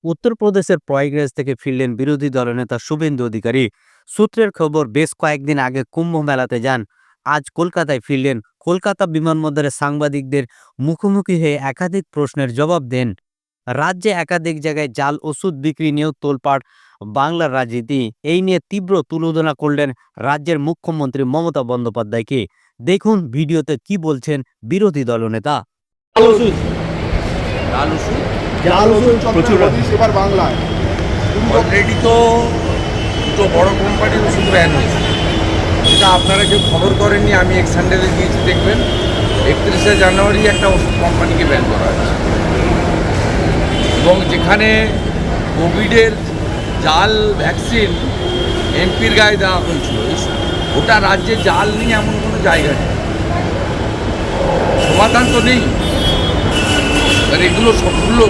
উত্তরপ্রদেশের প্রয়াগরাজ থেকে ফিরলেন বিরোধী দলনেতা শুভেন্দু অধিকারী। সূত্রের খবর, বেশ কয়েকদিন আগে কুম্ভ মেলাতে যান, আজ কলকাতায় ফিরলেন। কলকাতা বিমানবন্দরে সাংবাদিকদের মুখোমুখি হয়ে একাধিক প্রশ্নের জবাব দেন। রাজ্যে একাধিক জায়গায় জাল ওষুধ বিক্রি নিয়েও তোলপাড় বাংলার রাজনীতি। এই নিয়ে তীব্র তুলোধনা করলেন রাজ্যের মুখ্যমন্ত্রী মমতা বন্দ্যোপাধ্যায়কে। দেখুন ভিডিওতে কি বলছেন বিরোধী দলনেতা। জাল ওষুধ লাল ওষুধ জাল ওষুধ প্রচুর এবার বাংলায় অলরেডি তো দুটো বড় কোম্পানির ওষুধ ব্যান হয়েছে। যেটা আপনারা কেউ খবর করেননি, আমি এক স্যান্ডেলে গিয়েছি, দেখবেন 31শে জানুয়ারি একটা ওষুধ কোম্পানিকে ব্যান করা হয়েছে। এবং যেখানে কোভিডের জাল ভ্যাকসিন এমপির গায়ে দেওয়া হয়েছিল, ওটা রাজ্যে জাল নেই এমন কোনো জায়গা নেই। সমাধান তো নেই, আর এগুলো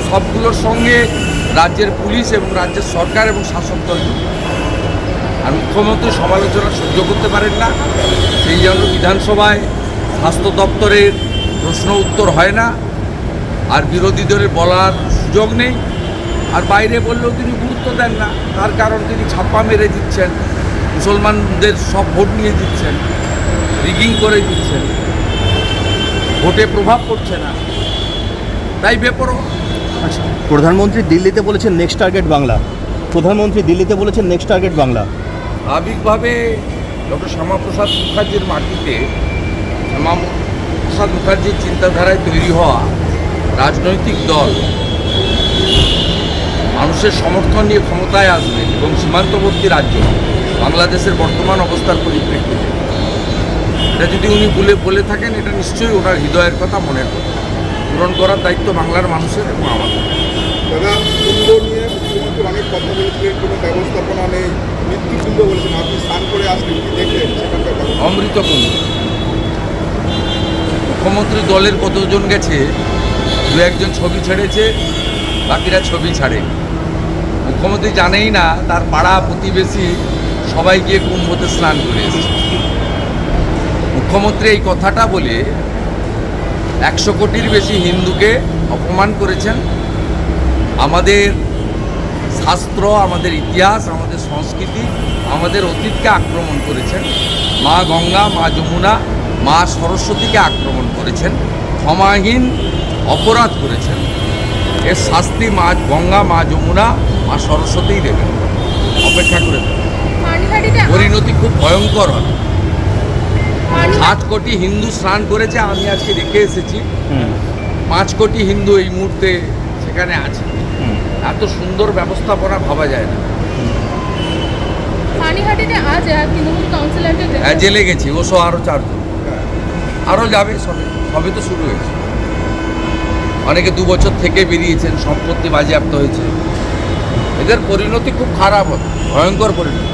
সবগুলোর সঙ্গে রাজ্যের পুলিশ এবং রাজ্যের সরকার এবং শাসক দল যুক্ত। আর মুখ্যমন্ত্রী সমালোচনা সহ্য করতে পারেন না, সেই জন্য বিধানসভায় স্বাস্থ্য দপ্তরের প্রশ্ন উত্তর হয় না, আর বিরোধীদের বলার সুযোগ নেই। আর বাইরে বললেও তিনি গুরুত্ব দেন না, তার কারণ তিনি ছাপ্পা মেরে দিচ্ছেন, মুসলমানদের সব ভোট নিয়ে দিচ্ছেন, রিগিং করে দিচ্ছেন, ভোটে প্রভাব পড়ছে না, তাই বেপরোয়া। আচ্ছা, প্রধানমন্ত্রী দিল্লিতে বলেছেন নেক্সট টার্গেট বাংলা। প্রধানমন্ত্রী দিল্লিতে বলেছেন নেক্সট টার্গেট বাংলা। স্বাভাবিকভাবে ডক্টর শ্যামাপ্রসাদ মুখার্জির মাটিতে, শ্যামাপ্রসাদ মুখার্জির চিন্তাধারায় তৈরি হওয়া রাজনৈতিক দল মানুষের সমর্থন নিয়ে ক্ষমতায় আসবে এবং সীমান্তবর্তী রাজ্য বাংলাদেশের বর্তমান অবস্থার পরিপ্রেক্ষিতে এটা যদি উনি বলে থাকেন, এটা নিশ্চয়ই ওনার হৃদয়ের কথা, মনের কথা পূরণ করার দায়িত্ব বাংলার মানুষের এবং আমাদের। দাদা, কুম্ভ নিয়ে মুখ্যমন্ত্রী অনেক কথা বলেছিলেন, কোনো ব্যবস্থাপনা নেই, মৃত্যুকুম্ভ বলেছেন। আপনি স্নান করে আসলেন, কি দেখলেন সেখানকার কথা? অমৃত কুম্ভ। মুখ্যমন্ত্রী দলের কতজন গেছে, দু একজন ছবি ছেড়েছে, বাকিরা ছবি ছাড়ে। মুখ্যমন্ত্রী জানেই না তার পাড়া প্রতিবেশী সবাই গিয়ে কুম্ভতে স্নান করে এসেছে। মুখ্যমন্ত্রী এই কথাটা বলে 100 কোটির বেশি হিন্দুকে অপমান করেছেন। আমাদের শাস্ত্র, আমাদের ইতিহাস, আমাদের সংস্কৃতি, আমাদের অতীতকে আক্রমণ করেছেন। মা গঙ্গা, মা যমুনা, মা সরস্বতীকে আক্রমণ করেছেন, ক্ষমাহীন অপরাধ করেছেন। এর শাস্তি মা গঙ্গা, মা যমুনা, মা সরস্বতীই দেবেন, অপেক্ষা করে দেবেন। পরিণতি খুব ভয়ঙ্কর হবে। 7 কোটি হিন্দু স্নান করেছে, আমি আজকে দেখে এসেছি 5 কোটি হিন্দু এই মুহূর্তে সেখানে আছে। এত সুন্দর ব্যবস্থাপনা ভাবা যায় না। জেলে গেছি, ও সব আরও 4 জন আরও যাবে, সবে তো শুরু হয়েছে। অনেকে 2 বছর থেকে বেরিয়েছেন, সম্পত্তি বাজেয়াপ্ত হয়েছে। এদের পরিণতি খুব খারাপ হবে, ভয়ঙ্কর পরিণতি।